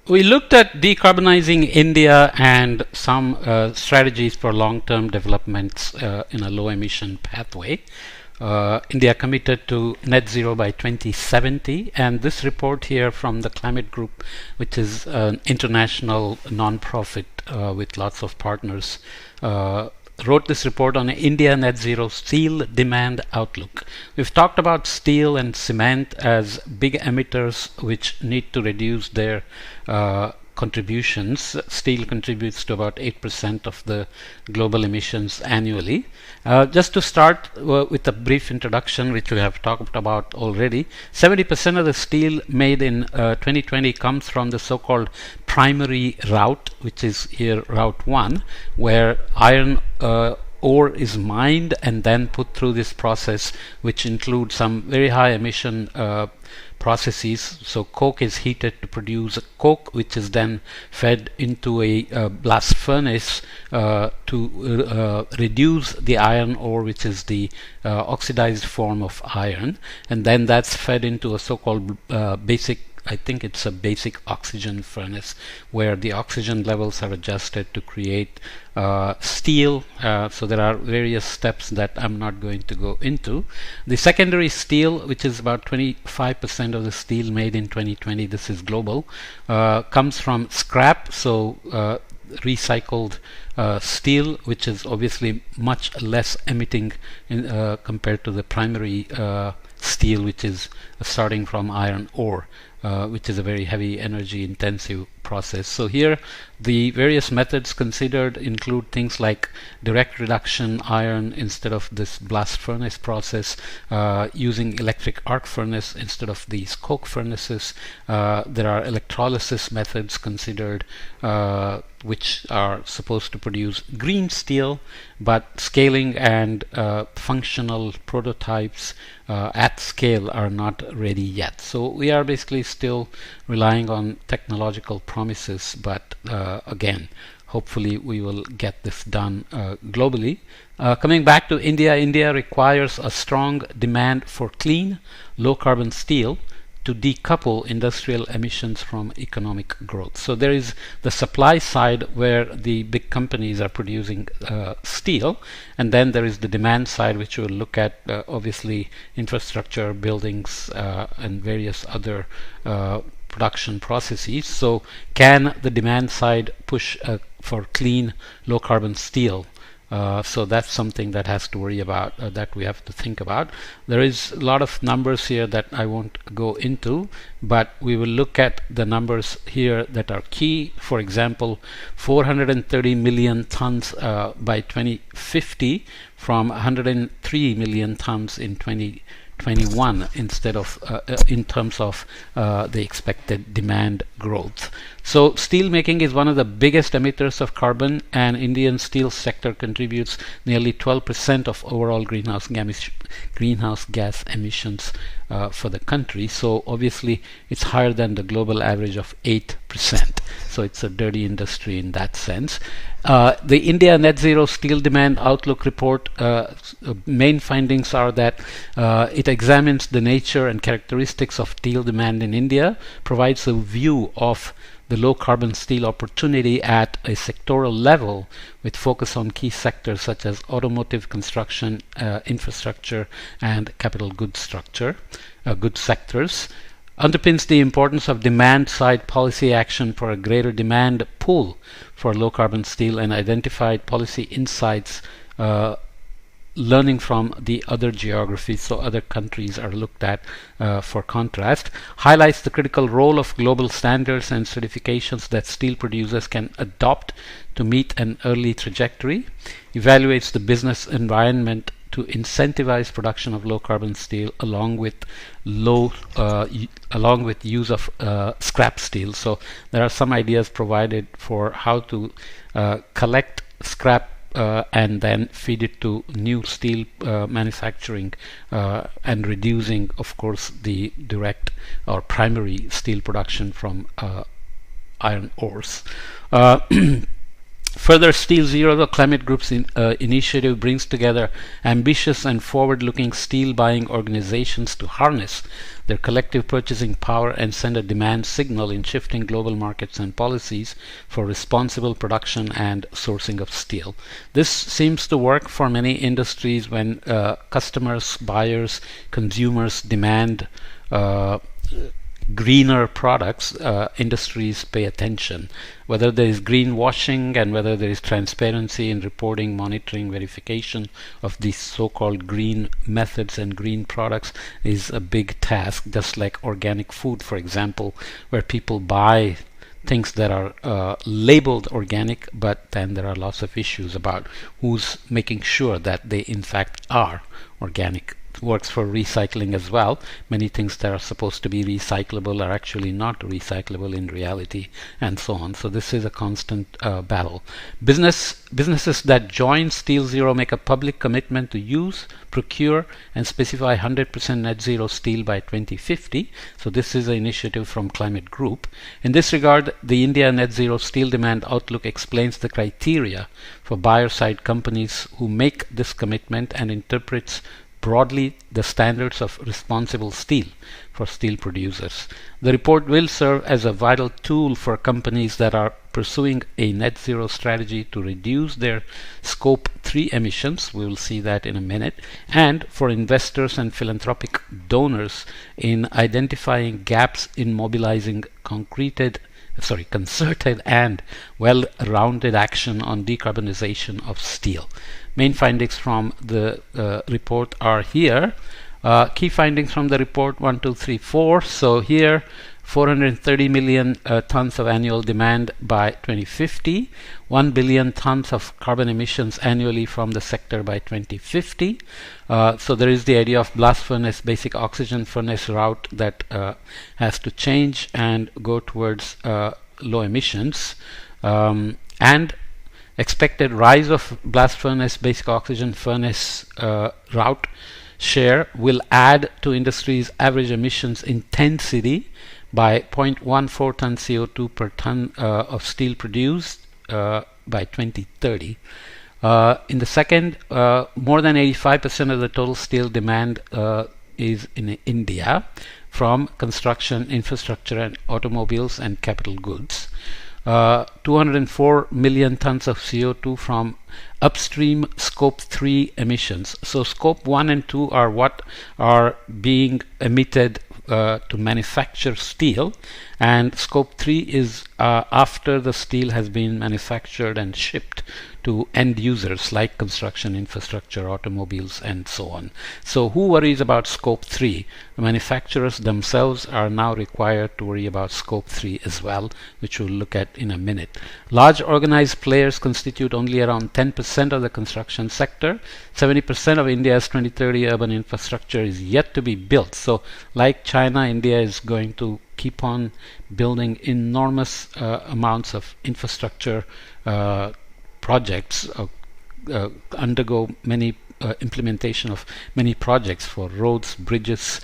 We looked at decarbonizing India and some strategies for long-term developments in a low-emission pathway. India committed to net zero by 2070, and this report here from the Climate Group, which is an international non-profit with lots of partners, wrote this report on India net zero steel demand outlook. We've talked about steel and cement as big emitters which need to reduce their contributions. Steel contributes to about 8% of the global emissions annually. Just to start with a brief introduction, which we have talked about already, 70% of the steel made in 2020 comes from the so-called primary route, which is here route 1, where iron ore is mined and then put through this process, which includes some very high emission processes. So coke is heated to produce coke, which is then fed into a blast furnace to reduce the iron ore, which is the oxidized form of iron, and then that's fed into a so-called I think it's a basic oxygen furnace where the oxygen levels are adjusted to create steel. So there are various steps that I'm not going to go into. The secondary steel, which is about 25% of the steel made in 2020, this is global, comes from scrap, so recycled steel, which is obviously much less emitting compared to the primary steel, which is starting from iron ore, which is a very heavy energy intensive process. So here the various methods considered include things like direct reduction iron instead of this blast furnace process, using electric arc furnace instead of these coke furnaces. There are electrolysis methods considered, which are supposed to produce green steel, but scaling and functional prototypes at scale are not ready yet. So we are basically still relying on technological promises, but again, hopefully we will get this done globally. Coming back to India, India requires a strong demand for clean, low carbon steel to decouple industrial emissions from economic growth. So there is the supply side where the big companies are producing steel, and then there is the demand side, which we'll look at, obviously infrastructure, buildings, and various other production processes. So can the demand side push for clean, low carbon steel? So that's something that has to worry about, that we have to think about. There is a lot of numbers here that I won't go into, but we will look at the numbers here that are key. For example, 430 million tons by 2050 from 103 million tons in 2021 instead of in terms of the expected demand growth. So steel making is one of the biggest emitters of carbon, and Indian steel sector contributes nearly 12% of overall greenhouse gas emissions for the country. So obviously it's higher than the global average of 8%. So it's a dirty industry in that sense. The India Net Zero Steel Demand Outlook report, main findings are that it examines the nature and characteristics of steel demand in India, provides a view of the low carbon steel opportunity at a sectoral level with focus on key sectors such as automotive, construction, infrastructure, and capital goods sectors. Underpins the importance of demand-side policy action for a greater demand pool for low-carbon steel, and identified policy insights learning from the other geographies, so other countries are looked at for contrast. Highlights the critical role of global standards and certifications that steel producers can adopt to meet an early trajectory. Evaluates the business environment to incentivize production of low carbon steel along with use of scrap steel. So there are some ideas provided for how to collect scrap and then feed it to new steel manufacturing, and reducing, of course, the direct or primary steel production from iron ores. Further, Steel Zero, the Climate Group's initiative, brings together ambitious and forward-looking steel buying organizations to harness their collective purchasing power and send a demand signal in shifting global markets and policies for responsible production and sourcing of steel. This seems to work for many industries when customers, buyers, consumers demand greener products. Industries pay attention. Whether there is greenwashing and whether there is transparency in reporting, monitoring, verification of these so-called green methods and green products is a big task, just like organic food, for example, where people buy things that are labeled organic, but then there are lots of issues about who's making sure that they in fact are organic. Works for recycling as well. Many things that are supposed to be recyclable are actually not recyclable in reality, and so on. So this is a constant battle. Businesses that join Steel Zero make a public commitment to use, procure, and specify 100% net zero steel by 2050. So this is an initiative from Climate Group. In this regard, the India Net Zero Steel Demand Outlook explains the criteria for buyer-side companies who make this commitment and interprets broadly the standards of responsible steel for steel producers. The report will serve as a vital tool for companies that are pursuing a net zero strategy to reduce their scope 3 emissions, we will see that in a minute, and for investors and philanthropic donors in identifying gaps in mobilizing concerted and well-rounded action on decarbonization of steel. Main findings from the report are here. Key findings from the report 1, 2, 3, 4. So here 430 million tons of annual demand by 2050, 1 billion tons of carbon emissions annually from the sector by 2050. So there is the idea of blast furnace, basic oxygen furnace route that has to change and go towards low emissions. And expected rise of blast furnace, basic oxygen furnace route share will add to industry's average emissions intensity by 0.14 ton CO2 per ton of steel produced by 2030. In the second, more than 85% of the total steel demand is in India from construction, infrastructure, and automobiles and capital goods. 204 million tons of CO2 from upstream scope 3 emissions. So scope 1 and 2 are what are being emitted to manufacture steel, and scope 3 is after the steel has been manufactured and shipped to end users like construction, infrastructure, automobiles, and so on. So who worries about scope 3? The manufacturers themselves are now required to worry about scope 3 as well, which we'll look at in a minute. Large organized players constitute only around 10% of the construction sector. 70% of India's 2030 urban infrastructure is yet to be built. So like China, India is going to keep on building enormous amounts of infrastructure projects, undergo many implementation of many projects for roads, bridges,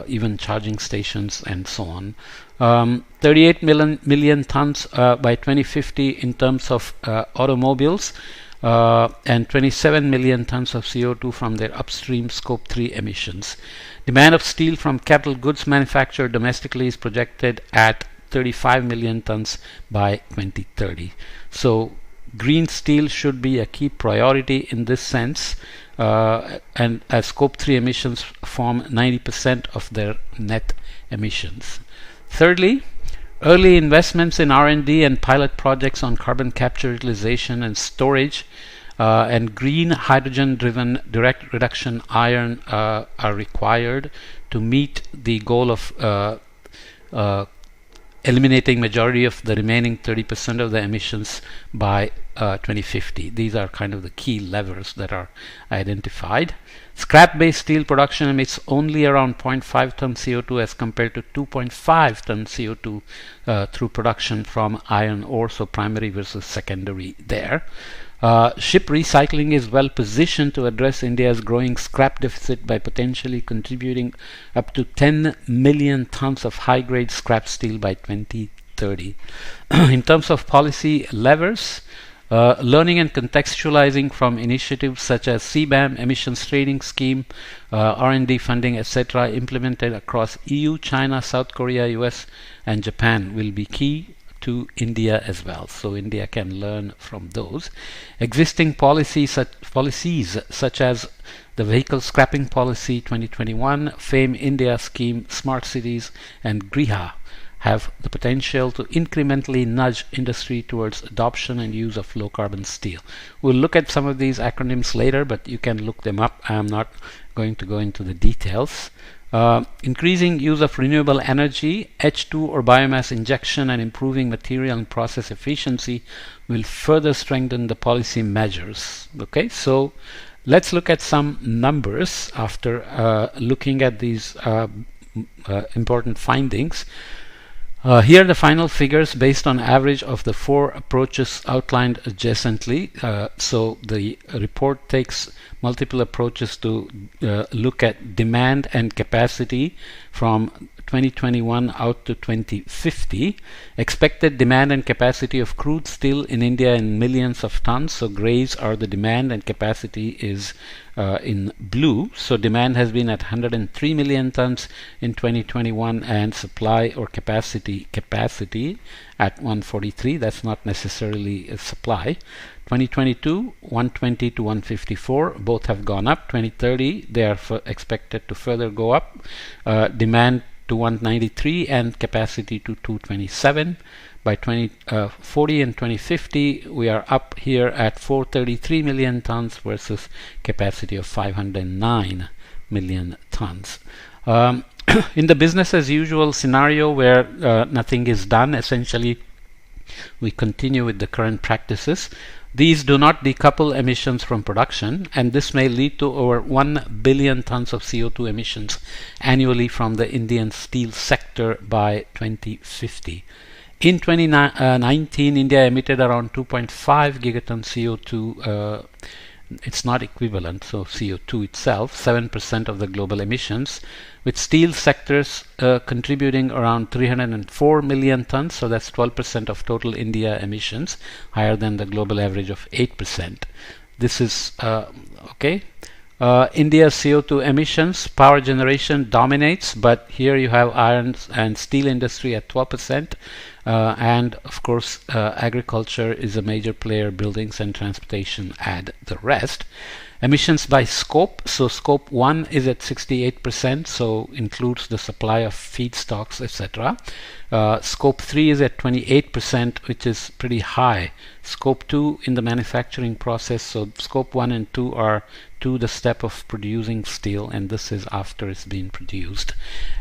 even charging stations, and so on. 38 million tons by 2050 in terms of automobiles, and 27 million tons of CO2 from their upstream scope 3 emissions. Demand of steel from capital goods manufactured domestically is projected at 35 million tons by 2030. So green steel should be a key priority in this sense, and as scope 3 emissions form 90% of their net emissions. Thirdly, early investments in R&D and pilot projects on carbon capture, utilization, and storage and green hydrogen-driven direct reduction iron are required to meet the goal of eliminating majority of the remaining 30% of the emissions by 2050. These are kind of the key levers that are identified. Scrap-based steel production emits only around 0.5 ton CO2 as compared to 2.5 ton CO2 through production from iron ore, so primary versus secondary there. Ship recycling is well positioned to address India's growing scrap deficit by potentially contributing up to 10 million tons of high-grade scrap steel by 2030. In terms of policy levers, Learning and contextualizing from initiatives such as CBAM, Emissions Trading Scheme, R&D funding, etc., implemented across EU, China, South Korea, US, and Japan will be key to India as well. So India can learn from those. Existing policies such as the Vehicle Scrapping Policy 2021, FAME India scheme, Smart Cities, and GRIHA have the potential to incrementally nudge industry towards adoption and use of low carbon steel. We'll look at some of these acronyms later, but you can look them up. I'm not going to go into the details. Increasing use of renewable energy, H2 or biomass injection, and improving material and process efficiency will further strengthen the policy measures. Okay, so let's look at some numbers after looking at these important findings. Here are the final figures based on average of the 4 approaches outlined adjacently. So the report takes multiple approaches to look at demand and capacity from 2021 out to 2050. Expected demand and capacity of crude steel in India in millions of tons. So grays are the demand and capacity is in blue. So demand has been at 103 million tons in 2021 and supply or capacity at 143. That's not necessarily a supply. 2022 120 to 154, both have gone up. 2030 they are expected to further go up. Demand to 193 and capacity to 227. By 2040 and 2050 we are up here at 433 million tons versus capacity of 509 million tons. In the business as usual scenario where nothing is done, essentially we continue with the current practices. These do not decouple emissions from production, and this may lead to over 1 billion tons of CO2 emissions annually from the Indian steel sector by 2050. In 2019, India emitted around 2.5 gigaton CO2. It's not equivalent, so CO2 itself, 7% of the global emissions, with steel sectors contributing around 304 million tons, so that's 12% of total India emissions, higher than the global average of 8%. This is okay. India's CO2 emissions, power generation dominates, but here you have iron and steel industry at 12%, and of course agriculture is a major player, buildings and transportation add the rest. Emissions by scope, so scope 1 is at 68%, so includes the supply of feedstocks, etc. Scope 3 is at 28%, which is pretty high. Scope 2 in the manufacturing process, so scope 1 and 2 are to the step of producing steel, and this is after it's been produced.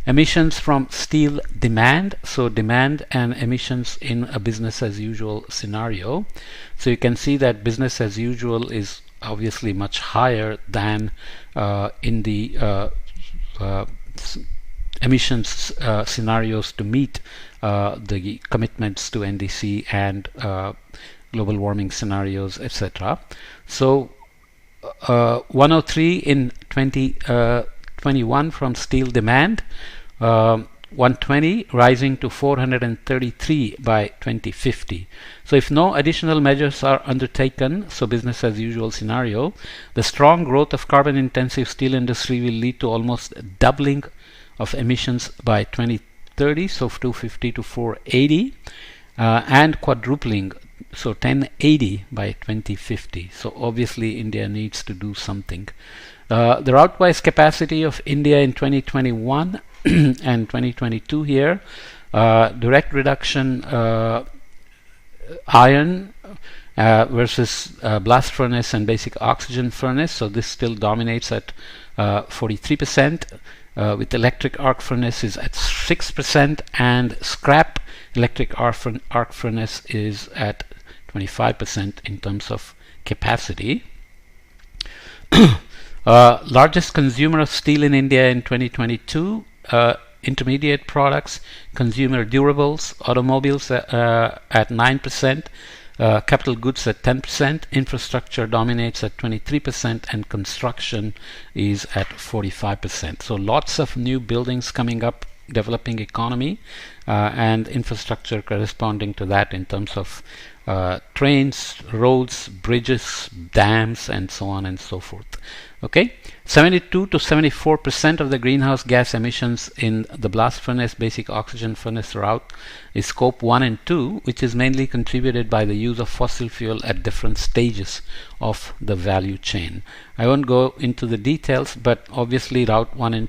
Emissions from steel demand, so demand and emissions in a business as usual scenario. So you can see that business as usual is obviously much higher than in the emissions scenarios to meet the commitments to NDC and global warming scenarios, etc. So 103 in 2021 from steel demand, 120 rising to 433 by 2050. So if no additional measures are undertaken, so business as usual scenario, the strong growth of carbon intensive steel industry will lead to almost doubling of emissions by 2030, so 250 to 480, and quadrupling, so 1080 by 2050. So obviously India needs to do something. The route-wise capacity of India in 2021 and 2022 here, direct reduction iron versus blast furnace and basic oxygen furnace, so this still dominates at 43%, with electric arc furnace is at 6%, and scrap electric arc furnace is at 25% in terms of capacity. Largest consumer of steel in India in 2022, intermediate products, consumer durables, automobiles at 9%, capital goods at 10%, infrastructure dominates at 23%, and construction is at 45%. So lots of new buildings coming up, developing economy, and infrastructure corresponding to that in terms of trains, roads, bridges, dams, and so on and so forth. Okay, 72 to 74% of the greenhouse gas emissions in the blast furnace basic oxygen furnace route is scope 1 and 2, which is mainly contributed by the use of fossil fuel at different stages of the value chain. I won't go into the details, but obviously route 1 and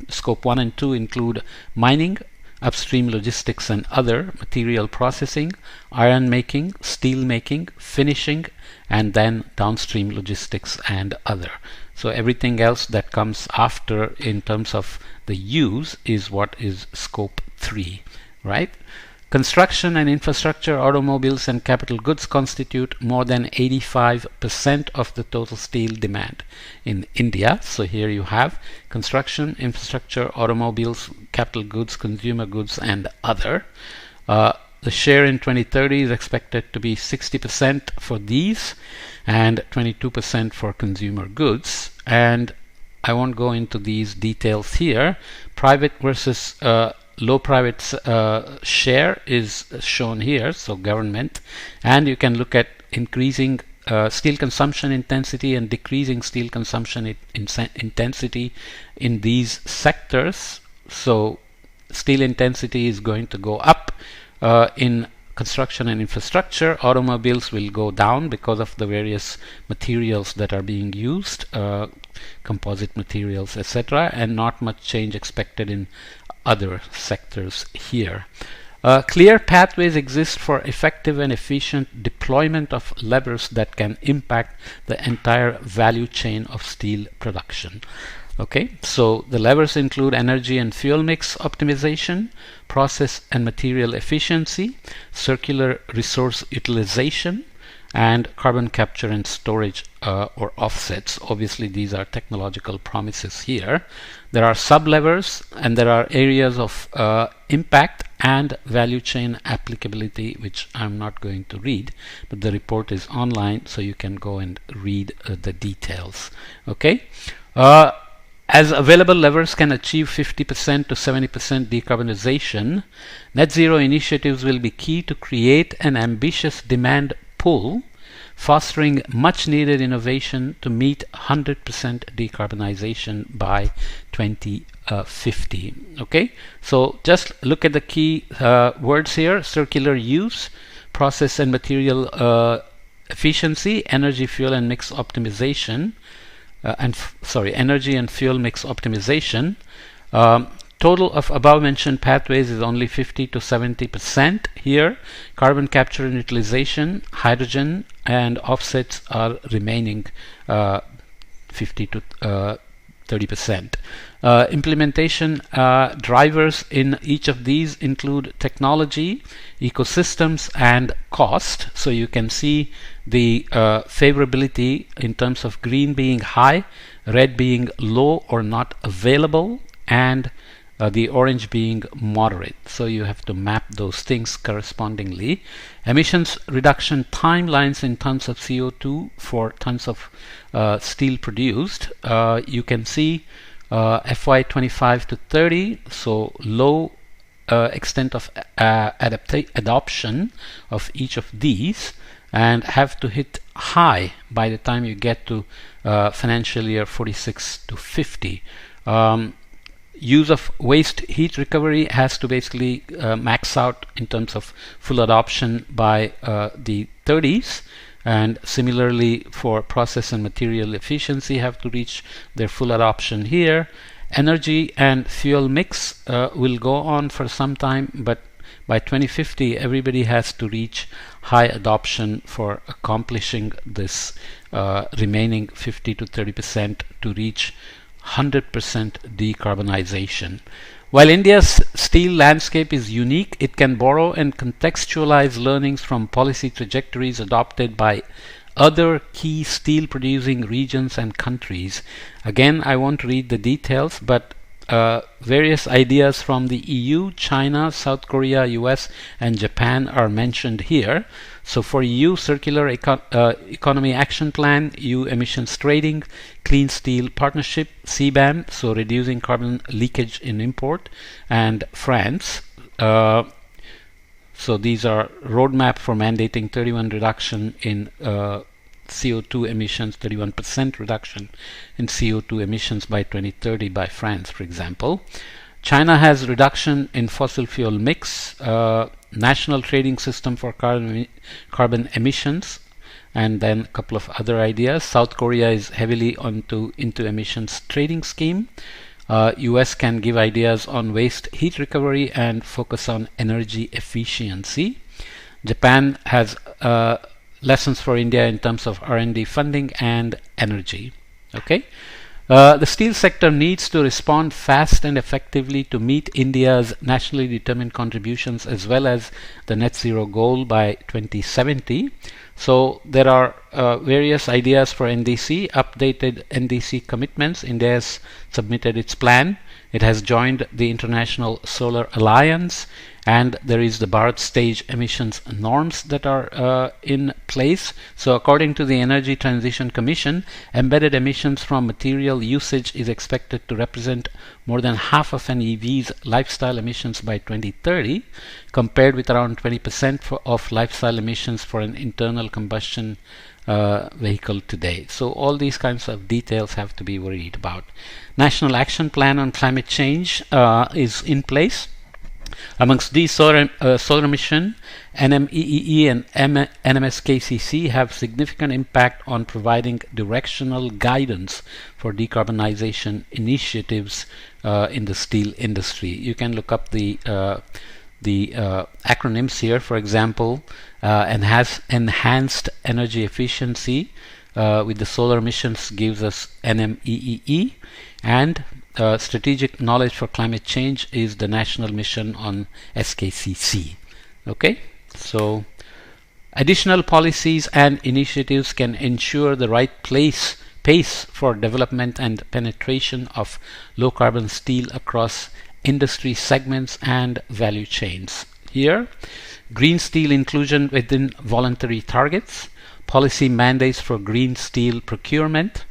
scope 1 and 2 include mining, upstream logistics and other, material processing, iron making, steel making, finishing, and then downstream logistics and other. So everything else that comes after in terms of the use is what is scope 3, right? Construction and infrastructure, automobiles and capital goods constitute more than 85% of the total steel demand in India. So here you have construction, infrastructure, automobiles, capital goods, consumer goods, and other. The share in 2030 is expected to be 60% for these and 22% for consumer goods. And I won't go into these details here. Private versus low private share is shown here, so government, and you can look at increasing steel consumption intensity and decreasing steel consumption intensity in these sectors. So steel intensity is going to go up in construction and infrastructure. Automobiles will go down because of the various materials that are being used, composite materials, etc., and not much change expected in other sectors here. Clear pathways exist for effective and efficient deployment of levers that can impact the entire value chain of steel production. Okay, so the levers include energy and fuel mix optimization, process and material efficiency, circular resource utilization, and carbon capture and storage or offsets. Obviously these are technological promises here. There are sub-levers and there are areas of impact and value chain applicability, which I'm not going to read, but the report is online, so you can go and read the details. Okay. As available levers can achieve 50% to 70% decarbonization, net zero initiatives will be key to create an ambitious demand pull, fostering much needed innovation to meet 100% decarbonization by 2050. Okay, so just look at the key words here: circular use, process and material efficiency, energy, fuel and mix optimization, energy and fuel mix optimization. Total of above mentioned pathways is only 50 to 70% here. Carbon capture and utilization, hydrogen and offsets are remaining 50 to 30%. Implementation drivers in each of these include technology, ecosystems, and cost. So you can see the favorability in terms of green being high, red being low or not available, and the orange being moderate. So you have to map those things correspondingly. Emissions reduction timelines in tons of CO2 for tons of steel produced. You can see FY 25 to 30, so low extent of adoption of each of these, and have to hit high by the time you get to financial year 46 to 50. Use of waste heat recovery has to basically max out in terms of full adoption by the 30s, and similarly for process and material efficiency have to reach their full adoption here. Energy and fuel mix will go on for some time, but by 2050 everybody has to reach high adoption for accomplishing this remaining 50 to 30% to reach 100% decarbonization. While India's steel landscape is unique, it can borrow and contextualize learnings from policy trajectories adopted by other key steel producing regions and countries. Again, I won't read the details, but various ideas from the EU, China, South Korea, US, and Japan are mentioned here. So for EU, Circular Economy Action Plan, EU Emissions Trading, Clean Steel Partnership, CBAM, so reducing carbon leakage in import, and France. So these are roadmap for mandating 31 reduction in CO2 emissions, 31% reduction in CO2 emissions by 2030 by France, for example. China has reduction in fossil fuel mix, national trading system for carbon emissions, and then a couple of other ideas. South Korea is heavily into emissions trading scheme. US can give ideas on waste heat recovery and focus on energy efficiency. Japan has lessons for India in terms of R&D funding and energy. Okay. The steel sector needs to respond fast and effectively to meet India's nationally determined contributions as well as the net zero goal by 2070. So there are various ideas for NDC, updated NDC commitments. India has submitted its plan. It has joined the International Solar Alliance, and there is the Bharat stage emissions norms that are in place. So according to the Energy Transition Commission, embedded emissions from material usage is expected to represent more than half of an EV's lifestyle emissions by 2030, compared with around 20% of lifestyle emissions for an internal combustion vehicle today. So all these kinds of details have to be worried about. National Action Plan on Climate Change is in place. Amongst these, Solar Mission, NMEEE and NMSKCC have significant impact on providing directional guidance for decarbonization initiatives in the steel industry. You can look up the acronyms here. For example, enhanced energy efficiency with the solar emissions gives us NMEEE, and strategic knowledge for climate change is the national mission on SKCC. Okay, so additional policies and initiatives can ensure the right pace for development and penetration of low carbon steel across industry segments and value chains. Here, green steel inclusion within voluntary targets, policy mandates for green steel procurement,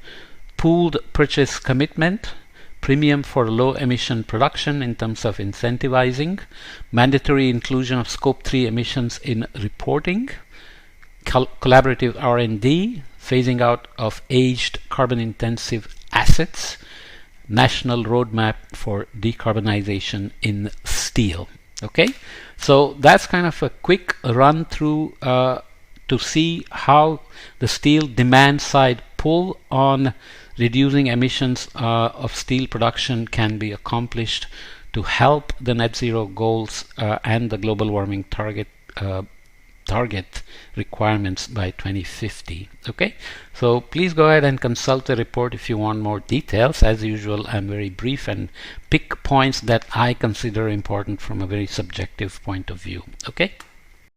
pooled purchase commitment, premium for low emission production in terms of incentivizing, mandatory inclusion of scope 3 emissions in reporting, collaborative R&D, phasing out of aged carbon intensive assets, national roadmap for decarbonization in steel. Okay, so that's kind of a quick run through to see how the steel demand side pull on reducing emissions of steel production can be accomplished to help the net zero goals and the global warming target requirements by 2050. Okay, so please go ahead and consult the report if you want more details. As usual, I'm very brief and pick points that I consider important from a very subjective point of view. Okay.